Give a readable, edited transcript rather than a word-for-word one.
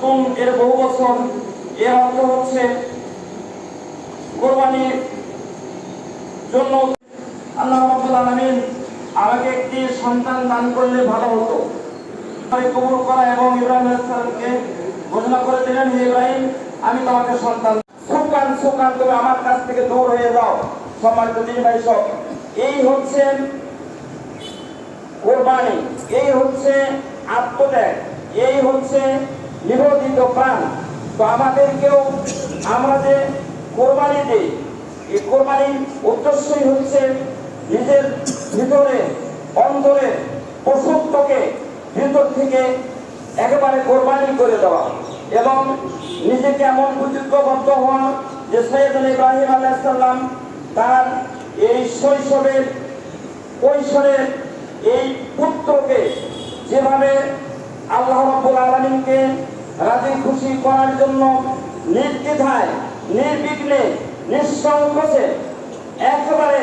তুম এর বহু বছর, এর অর্থ হচ্ছে কোরবানির জন্য আল্লাহ রাব্বুল আলামিন আমাকে একটি সন্তান দান করলে ভালো হতো কবুল করা, এবং ইব্রাহিম আলাইহিস সালামকে ঘোষণা করে দিলেন, হে ইব্রাহিম, আমি তোমাকে সন্তান। সুকান সুকান, তুমি আমার কাছ থেকে দূর হয়ে যাও। সম্মানিত দিনী ভাই সব, এই হচ্ছে কোরবানি, এই হচ্ছে আত্মত্যাগ, এই হচ্ছে নিবেদিত প্রাণ। তো আমাদেরকেও আমরা যে কোরবানি দিই, এই কোরবানির উদ্দেশ্যই হচ্ছে নিজের ভিতরে অন্তরে পশুত্বকে ভিতর থেকে একেবারে কোরবানি করে দেওয়া, এবং নিজেকে এমন প্রতিজ্ঞাবদ্ধ হওয়া যে সৈয়দনা ইব্রাহিম আলাইহিস সালাম তার এই শৈশবের কৈশোরের এই পুত্রকে যেভাবে আল্লাহ রাব্বুল আলামিনকে রাজি খুশি করার জন্য নির্দ্বিধায় নির্বিঘ্নে নিঃসংকোচে একেবারে